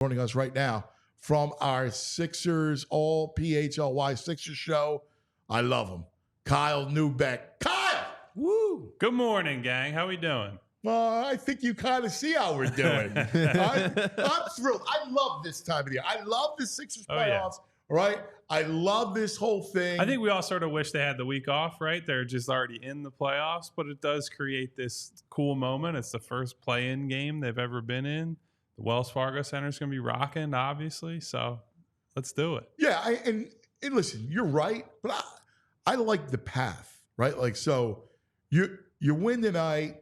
Joining us right now from our Sixers, all PHLY Sixers show. I love him. Kyle Neubeck. Kyle! Woo! Good morning, gang. How we doing? I think you kind of see how we're doing. I'm thrilled. I love this time of the year. I love the Sixers playoffs, right? I love this whole thing. I think we all sort of wish they had the week off, right? They're just already in the playoffs, but it does create this cool moment. It's the first play-in game they've ever been in. The Wells Fargo Center is going to be rocking, obviously, so let's do it. Yeah, and listen, you're right, but I like the path, right? Like, so you win tonight,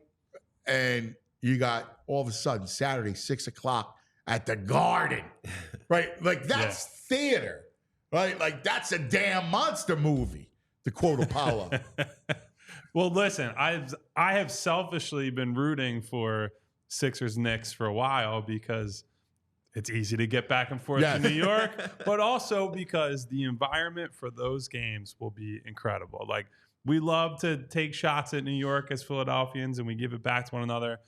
and you got all of a sudden Saturday, 6 o'clock at the Garden, right? Like, that's theater, right? Like, that's a damn monster movie, to quote Apollo. Well, listen, I have selfishly been rooting for Sixers Knicks for a while because it's easy to get back and forth to New York, but also because the environment for those games will be incredible. Like, we love to take shots at New York as Philadelphians, and we give it back to one another.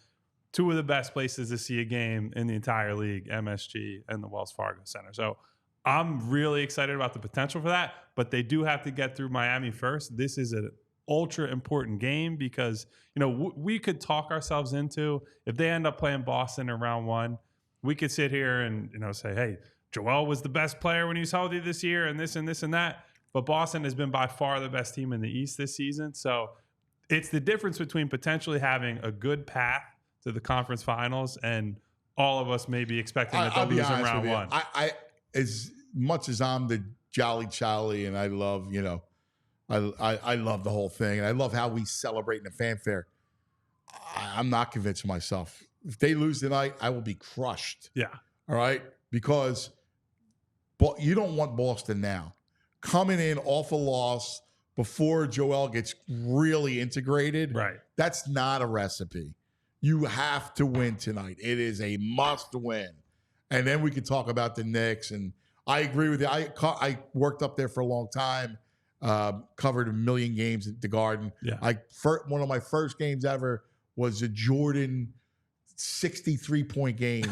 Two of the best places to see a game in the entire league, MSG and the Wells Fargo Center. So I'm really excited about the potential for that, but they do have to get through Miami first. This is an ultra important game because, you know, we could talk ourselves into, if they end up playing Boston in round one, we could sit here and, you know, say, hey, Joel was the best player when he was healthy this year and this and this and that. But Boston has been by far the best team in the East this season. So it's the difference between potentially having a good path to the conference finals and all of us maybe expecting that they'll lose in round one. I as much as I'm the Jolly Charlie and I love, you know, I love the whole thing. And I love how we celebrate in the fanfare. I'm not convinced of myself. If they lose tonight, I will be crushed. Yeah. All right? Because you don't want Boston now. Coming in off a loss before Joel gets really integrated, right? That's not a recipe. You have to win tonight. It is a must win. And then we can talk about the Knicks. And I agree with you. I worked up there for a long time, covered a million games at the Garden. Yeah. One of my first games ever was a Jordan 63-point game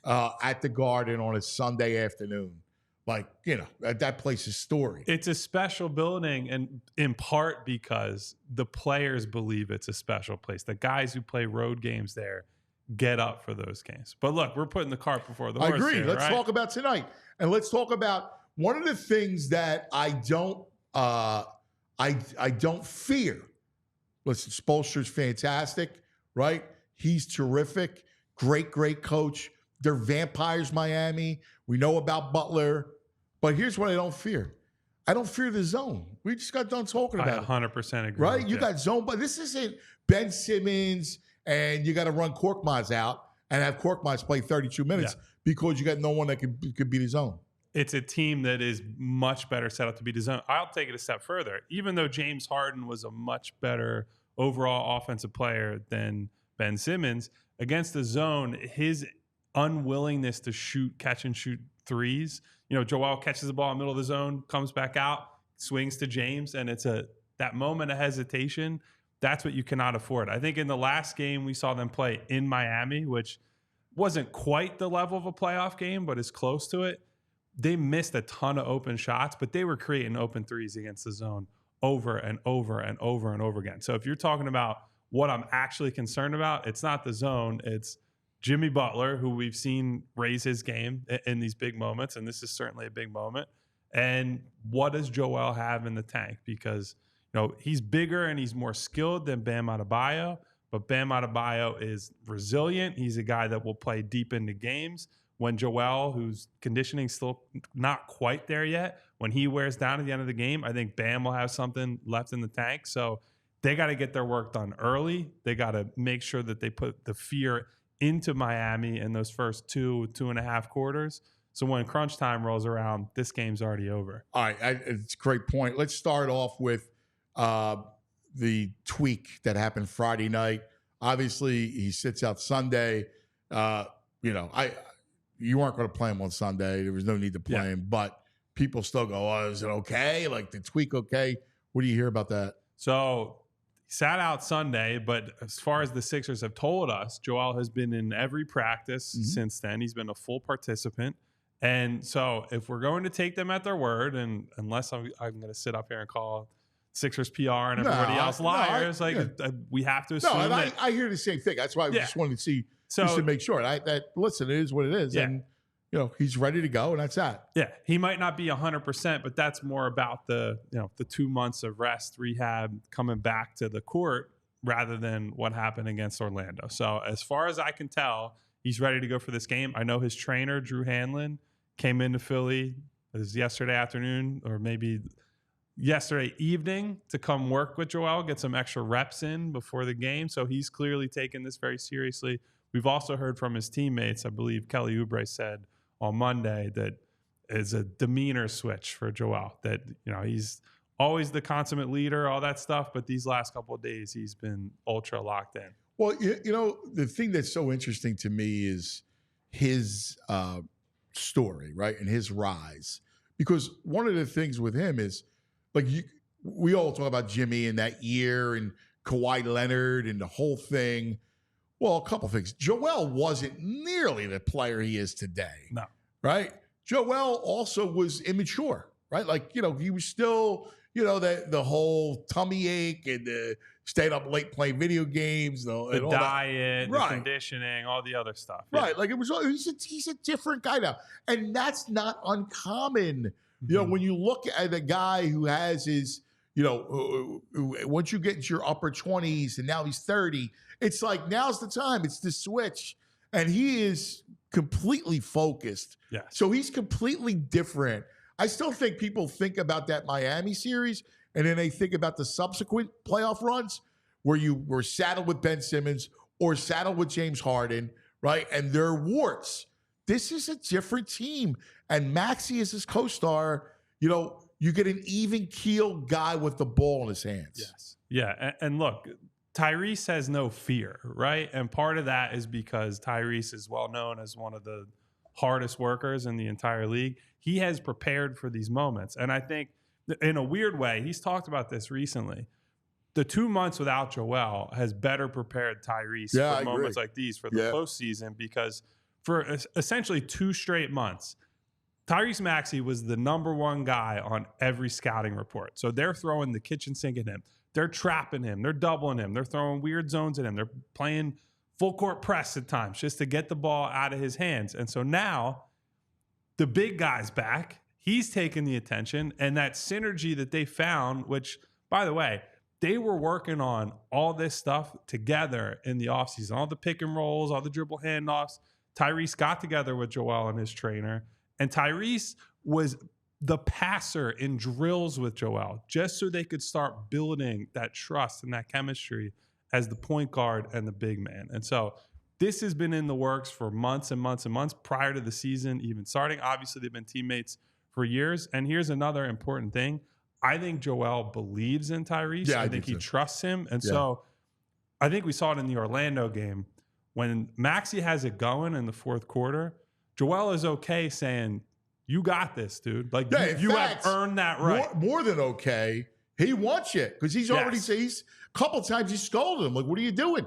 at the Garden on a Sunday afternoon. Like, you know, that place is storied. It's a special building, and in part because the players believe it's a special place. The guys who play road games there get up for those games. But look, we're putting the cart before the horse. I agree. Here, let's right? talk about tonight, and let's talk about one of the things that I don't fear. Listen, Spoelstra's fantastic, right? He's terrific. Great coach. They're vampires, Miami. We know about Butler. But here's what I don't fear. I don't fear the zone. We just got done talking about it. I 100% agree. Right? You got zone, but this isn't Ben Simmons and you got to run Korkmaz out and have Korkmaz play 32 minutes because you got no one that could beat his zone. It's a team that is much better set up to beat his zone. I'll take it a step further. Even though James Harden was a much better overall offensive player than Ben Simmons, against the zone, his unwillingness to catch and shoot threes. You know, Joel catches the ball in the middle of the zone, comes back out, swings to James, and it's that moment of hesitation. That's what you cannot afford. I think in the last game we saw them play in Miami, which wasn't quite the level of a playoff game, but is close to it. They missed a ton of open shots, but they were creating open threes against the zone over and over and over and over again. So if you're talking about what I'm actually concerned about, it's not the zone, it's Jimmy Butler, who we've seen raise his game in these big moments, and this is certainly a big moment. And what does Joel have in the tank? Because, you know, he's bigger and he's more skilled than Bam Adebayo, but Bam Adebayo is resilient. He's a guy that will play deep into games. When Joel, whose conditioning still not quite there yet, when he wears down at the end of the game, I think Bam will have something left in the tank. So they got to get their work done early. They got to make sure that they put the fear into Miami in those first 2.5 quarters. So when crunch time rolls around, this game's already over. All right. It's a great point. Let's start off with the tweak that happened Friday night. Obviously, he sits out Sunday. You weren't going to play him on Sunday. There was no need to play him. But people still go, oh, is it okay? Like, the tweak okay? What do you hear about that? So sat out Sunday, but as far as the Sixers have told us, Joel has been in every practice since then. He's been a full participant. And so if we're going to take them at their word, and unless I'm going to sit up here and call Sixers PR and everybody else liars, we have to assume that. I hear the same thing. That's why I just wanted to see, just to make sure. Listen, it is what it is. Yeah. And, he's ready to go, and that's that. Yeah, he might not be 100%, but that's more about the 2 months of rest, rehab, coming back to the court rather than what happened against Orlando. So as far as I can tell, he's ready to go for this game. I know his trainer, Drew Hanlon, came into Philly. It was yesterday afternoon or maybe yesterday evening to come work with Joel, get some extra reps in before the game. So he's clearly taking this very seriously. We've also heard from his teammates. I believe Kelly Oubre said on Monday that is a demeanor switch for Joel, that he's always the consummate leader, all that stuff, but these last couple of days he's been ultra locked in. Well, the thing that's so interesting to me is his story, right, and his rise, because one of the things with him is we all talk about Jimmy in that year and Kawhi Leonard and the whole thing. Well, a couple things. Joel wasn't nearly the player he is today. No. Right? Joel also was immature, right? He was still, the whole tummy ache and the stayed up late playing video games. The diet, the conditioning, all the other stuff. Right. He's a different guy now. And that's not uncommon. When you look at a guy who has his, once you get into your upper 20s and now he's 30, it's like now's the time. It's the switch. And he is completely focused. Yes. So he's completely different. I still think people think about that Miami series and then they think about the subsequent playoff runs where you were saddled with Ben Simmons or saddled with James Harden, right? And they're warts. This is a different team. And Maxey is his co-star. You get an even keel guy with the ball in his hands. Yes. Yeah. And look, Tyrese has no fear, right? And part of that is because Tyrese is well known as one of the hardest workers in the entire league. He has prepared for these moments. And I think in a weird way, he's talked about this recently. The 2 months without Joel has better prepared Tyrese for moments like these for the postseason, because for essentially 2 straight months, Tyrese Maxey was the number one guy on every scouting report. So they're throwing the kitchen sink at him. They're trapping him. They're doubling him. They're throwing weird zones at him. They're playing full court press at times just to get the ball out of his hands. And so now the big guy's back. He's taking the attention, and that synergy that they found, which, by the way, they were working on all this stuff together in the offseason, all the pick and rolls, all the dribble handoffs. Tyrese got together with Joel and his trainer, and Tyrese was the passer in drills with Joel, just so they could start building that trust and that chemistry as the point guard and the big man. And so this has been in the works for months and months and months prior to the season even starting. Obviously, they've been teammates for years. And here's another important thing. I think Joel believes in Tyrese. Yeah, I think he trusts him. And so I think we saw it in the Orlando game. When Maxey has it going in the fourth quarter, Joel is okay saying, you got this, dude. You have earned that right. More than okay. He wants you because he's already a couple times he scolded him. Like, what are you doing?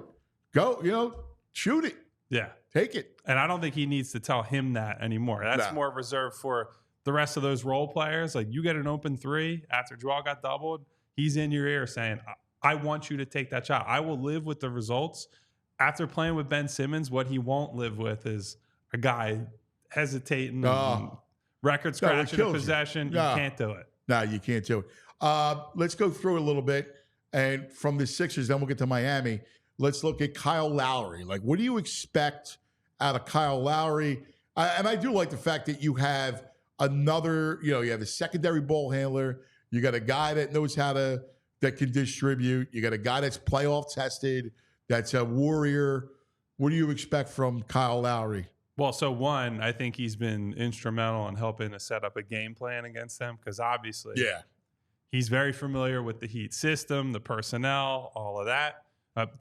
Go, shoot it. Yeah. Take it. And I don't think he needs to tell him that anymore. That's more reserved for the rest of those role players. Like, you get an open three after Joel got doubled, he's in your ear saying, I want you to take that shot. I will live with the results. After playing with Ben Simmons, what he won't live with is a guy hesitating and record scratching in possession. You can't do it. No, you can't do it. Let's go through a little bit. And from the Sixers, then we'll get to Miami. Let's look at Kyle Lowry. Like, what do you expect out of Kyle Lowry? And I do like the fact that you have another, you have a secondary ball handler. You got a guy that knows that can distribute. You got a guy that's playoff tested, that's a warrior. What do you expect from Kyle Lowry? Well, so one, I think he's been instrumental in helping to set up a game plan against them because obviously he's very familiar with the Heat system, the personnel, all of that.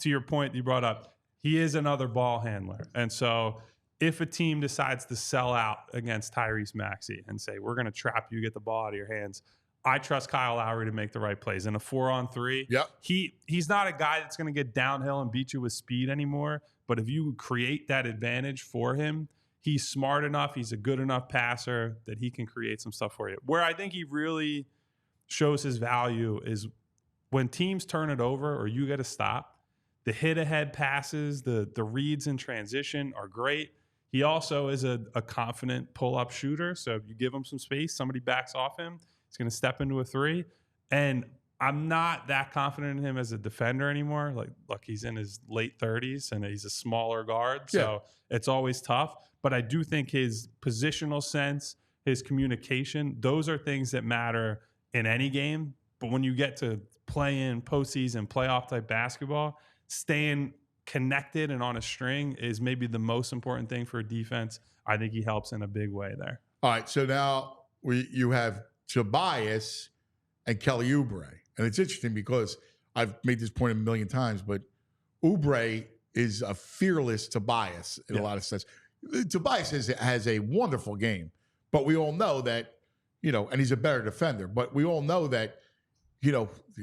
To your point you brought up, he is another ball handler. And so if a team decides to sell out against Tyrese Maxey and say, we're going to trap you, get the ball out of your hands, I trust Kyle Lowry to make the right plays. In a 4-on-3, Yep. he's not a guy that's going to get downhill and beat you with speed anymore. But if you create that advantage for him, he's smart enough, he's a good enough passer that he can create some stuff for you. Where I think he really shows his value is when teams turn it over or you get a stop, the hit-ahead passes, the reads in transition are great. He also is a confident pull-up shooter. So if you give him some space, somebody backs off him, he's going to step into a three. And I'm not that confident in him as a defender anymore. Like, look, he's in his late 30s and he's a smaller guard. So it's always tough. But I do think his positional sense, his communication, those are things that matter in any game. But when you get to play in postseason, playoff type basketball, staying connected and on a string is maybe the most important thing for a defense. I think he helps in a big way there. All right, so now you have Tobias and Kelly Oubre. And it's interesting because I've made this point a million times, but Oubre is a fearless Tobias in a lot of sense. Tobias has a wonderful game, but we all know that, and he's a better defender, but we all know that,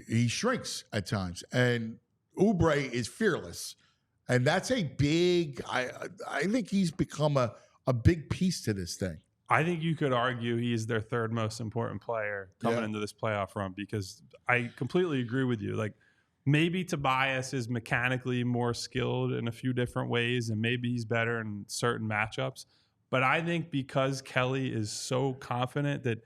he shrinks at times. And Oubre is fearless. And that's a big, I think he's become a big piece to this thing. I think you could argue he's their third most important player coming into this playoff run, because I completely agree with you. Like, maybe Tobias is mechanically more skilled in a few different ways, and maybe he's better in certain matchups. But I think because Kelly is so confident that,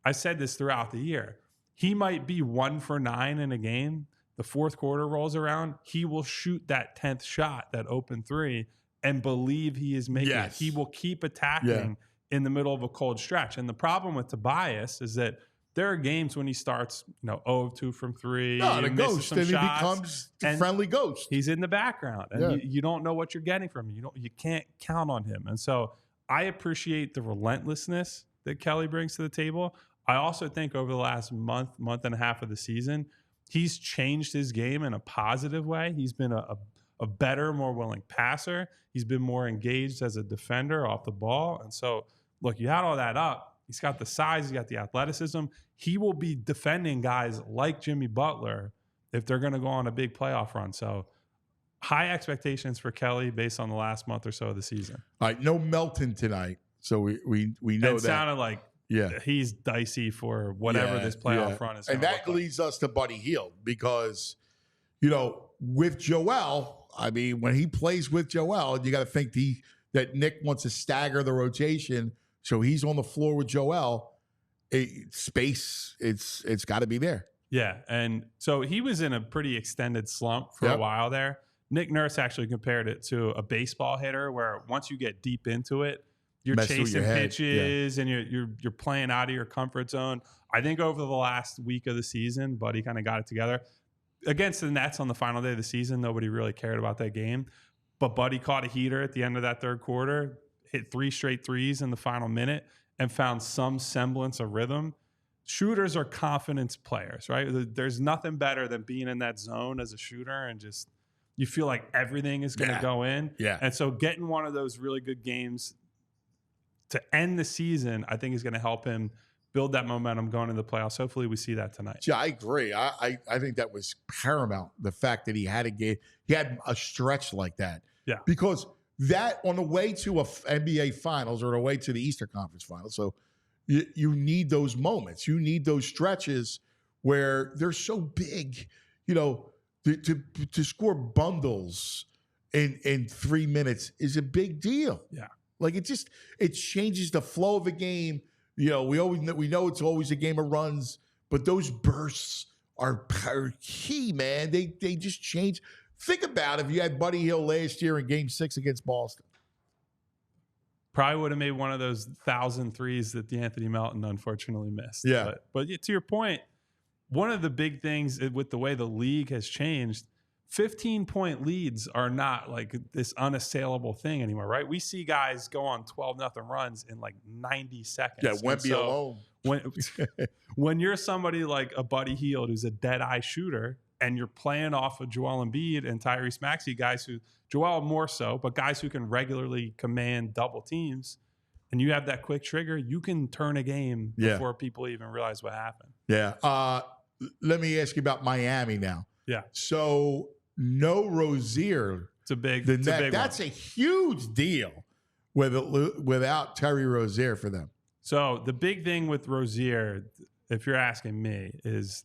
I said this throughout the year, he might be 1 for 9 in a game. The fourth quarter rolls around, he will shoot that 10th shot, that open three, and believe he is making it. He will keep attacking in the middle of a cold stretch. And the problem with Tobias is that there are games when he starts, 0 of 2 from 3. No, the ghost, and he becomes the friendly ghost. He's in the background, and you don't know what you're getting from him. You can't count on him. And so I appreciate the relentlessness that Kelly brings to the table. I also think over the last month and a half of the season, he's changed his game in a positive way. He's been a better, more willing passer. He's been more engaged as a defender off the ball. And so, look, you had all that up. He's got the size. He's got the athleticism. He will be defending guys like Jimmy Butler if they're going to go on a big playoff run. So high expectations for Kelly based on the last month or so of the season. All right, no Melton tonight. So we know that. It sounded like he's dicey for whatever this playoff run is. And that leads us to Buddy Hield because, with Joel, I mean, when he plays with Joel, you got to think that Nick wants to stagger the rotation. So he's on the floor with Joel. Space, it's got to be there. Yeah. And so he was in a pretty extended slump for a while there. Nick Nurse actually compared it to a baseball hitter where once you get deep into it, you're chasing pitches and you're playing out of your comfort zone. I think over the last week of the season, Buddy kind of got it together. Against the Nets on the final day of the season, nobody really cared about that game. But Buddy caught a heater at the end of that third quarter, hit 3 straight threes in the final minute, and found some semblance of rhythm. Shooters are confidence players, right? There's nothing better than being in that zone as a shooter and just you feel like everything is going to go in. Yeah. And so getting one of those really good games to end the season, I think is going to help him build that momentum going into the playoffs. Hopefully we see that tonight. Yeah, I agree. I think that was paramount, the fact that he had a game, he had a stretch like that. Yeah. Because that on the way to a NBA Finals or the way to the Eastern Conference Finals, so you need those moments. You need those stretches where they're so big, to score bundles in 3 minutes is a big deal. Yeah. Like it changes the flow of a game. We know it's always a game of runs, but those bursts are key, man. They just change. Think about if you had Buddy Hield last year in Game 6 against Boston. Probably would have made one of those 1,000 threes that Anthony Melton unfortunately missed. Yeah. But to your point, one of the big things with the way the league has changed, 15-point leads are not like this unassailable thing anymore, right? We see guys go on 12-0 runs in like 90 seconds. Yeah, Wemby alone. When you're somebody like a Buddy Hield who's a dead-eye shooter and you're playing off of Joel Embiid and Tyrese Maxey, guys who, Joel more so, but guys who can regularly command double teams, and you have that quick trigger, you can turn a game before people even realize what happened. Yeah. Let me ask you about Miami now. Yeah. So no Rozier. It's a big That's a huge deal without Terry Rozier for them. So the big thing with Rozier, if you're asking me, is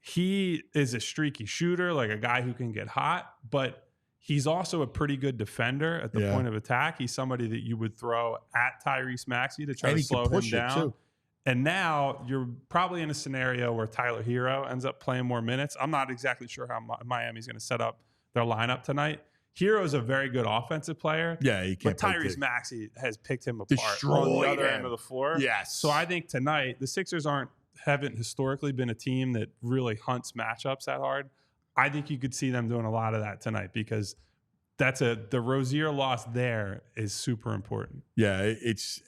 he is a streaky shooter, like a guy who can get hot, but he's also a pretty good defender at the point of attack. He's somebody that you would throw at Tyrese Maxey to try to slow him down. And now you're probably in a scenario where Tyler Hero ends up playing more minutes. I'm not exactly sure how Miami's going to set up their lineup tonight. Hero's a very good offensive player. Yeah, he can't. But Tyrese Maxey has picked him apart Destroyed on the other him. end of the floor. Yes. So I think tonight the Sixers haven't historically been a team that really hunts matchups that hard. I think you could see them doing a lot of that tonight because the Rozier loss there is super important. Yeah, it's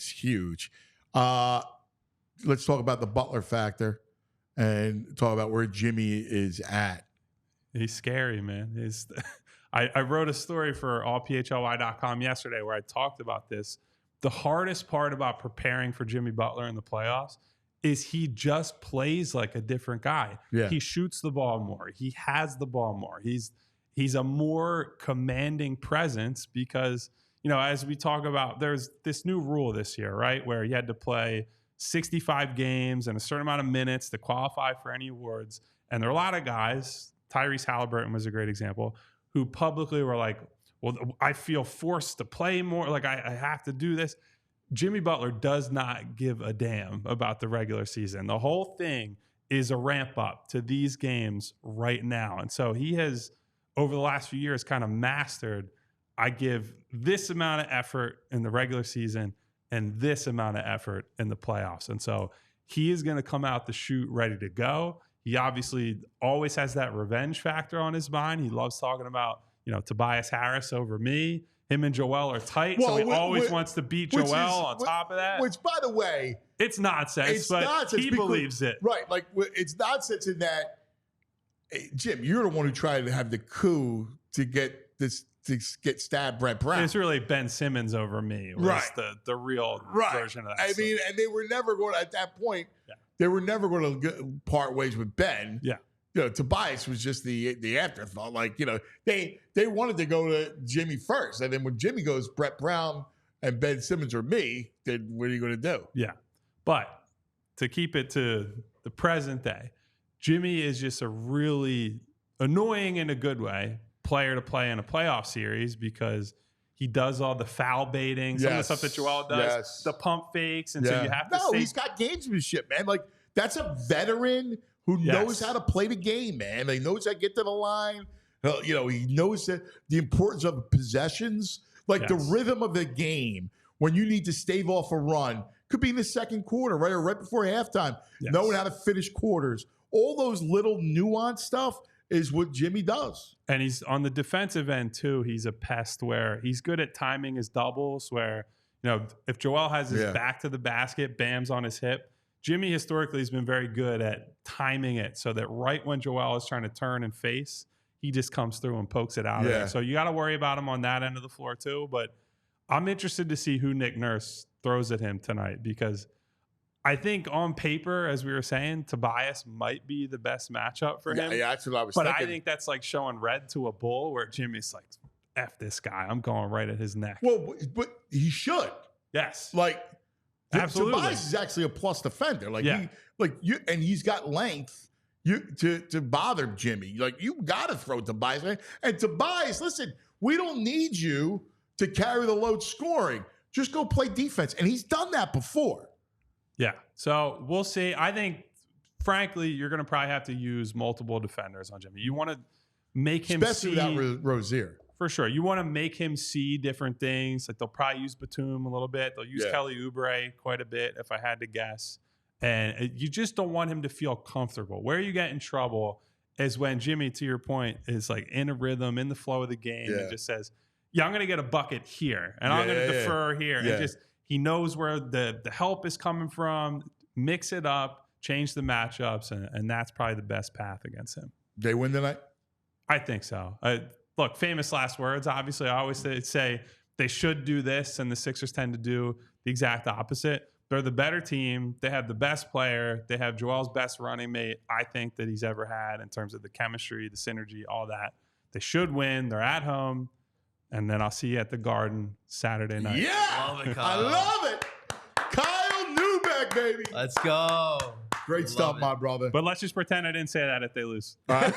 huge. Let's talk about the Butler factor and talk about where Jimmy is at. He's scary, man. I wrote a story for allphly.com yesterday where I talked about this. The hardest part about preparing for Jimmy Butler in the playoffs is he just plays like a different guy. Yeah. He shoots the ball more. He has the ball more. He's a more commanding presence because, as we talk about, there's this new rule this year, right? Where you had to play 65 games and a certain amount of minutes to qualify for any awards. And there are a lot of guys, Tyrese Halliburton was a great example, who publicly were like, well, I feel forced to play more. Like I have to do this. Jimmy Butler does not give a damn about the regular season. The whole thing is a ramp up to these games right now. And so he has, over the last few years, kind of mastered, I give this amount of effort in the regular season and this amount of effort in the playoffs. And so he is going to come out the chute ready to go. He obviously always has that revenge factor on his mind. He loves talking about, Tobias Harris over me. Him and Joel are tight, so he always wants to beat Joel on top of that. Which, by the way, it's nonsense, he believes it. Right. Like, it's nonsense in that, hey, Jim, you're the one who tried to have the coup to get stabbed Brett Brown. It's really Ben Simmons over me was the real version of that. I mean, and they were never going to, at that point, they were never going to part ways with Ben. Yeah. Tobias was just the afterthought. Like, they wanted to go to Jimmy first. And then when Jimmy goes, Brett Brown and Ben Simmons or me, then what are you going to do? Yeah. But to keep it to the present day, Jimmy is just a really annoying in a good way player to play in a playoff series because he does all the foul baiting, some of the stuff that Joel does, the pump fakes. And so you have to he's got gamesmanship, man. Like, that's a veteran who knows how to play the game, man. He knows how to get to the line. He knows the importance of possessions, like the rhythm of the game. When you need to stave off a run, could be in the second quarter, right, or right before halftime. Knowing how to finish quarters, all those little nuanced stuff is what Jimmy does. And he's on the defensive end too. He's a pest where he's good at timing his doubles. Where if Joel has his back to the basket, Bam's on his hip. Jimmy historically has been very good at timing it so that right when Joel is trying to turn and face, he just comes through and pokes it out of there. So you got to worry about him on that end of the floor too. But I'm interested to see who Nick Nurse throws at him tonight because I think on paper, as we were saying, Tobias might be the best matchup for him. Yeah, that's what I was thinking. But I think that's like showing red to a bull where Jimmy's like, F this guy. I'm going right at his neck. Well, but he should. Yes. Like, absolutely. Tobias is actually a plus defender. And he's got length to bother Jimmy. Like, you got to throw Tobias. Man. And Tobias, listen, we don't need you to carry the load scoring. Just go play defense. And he's done that before. Yeah. So we'll see. I think, frankly, you're going to probably have to use multiple defenders on Jimmy. You want to make him especially without Rozier. For sure. You want to make him see different things. Like, they'll probably use Batum a little bit. They'll use Kelly Oubre quite a bit, if I had to guess. And you just don't want him to feel comfortable. Where you get in trouble is when Jimmy, to your point, is like in a rhythm, in the flow of the game, and just says, I'm going to get a bucket here, and I'm going to defer here. And just he knows where the help is coming from, mix it up, change the matchups, and that's probably the best path against him. They win tonight? I think so. Look, famous last words. Obviously, I always say they should do this, and the Sixers tend to do the exact opposite. They're the better team. They have the best player. They have Joel's best running mate, I think, that he's ever had in terms of the chemistry, the synergy, all that. They should win. They're at home. And then I'll see you at the Garden Saturday night. Yeah. Love it, I Kyle. love it. Kyle Neubeck, baby. Let's go. Great stuff, my brother. But let's just pretend I didn't say that if they lose. All right.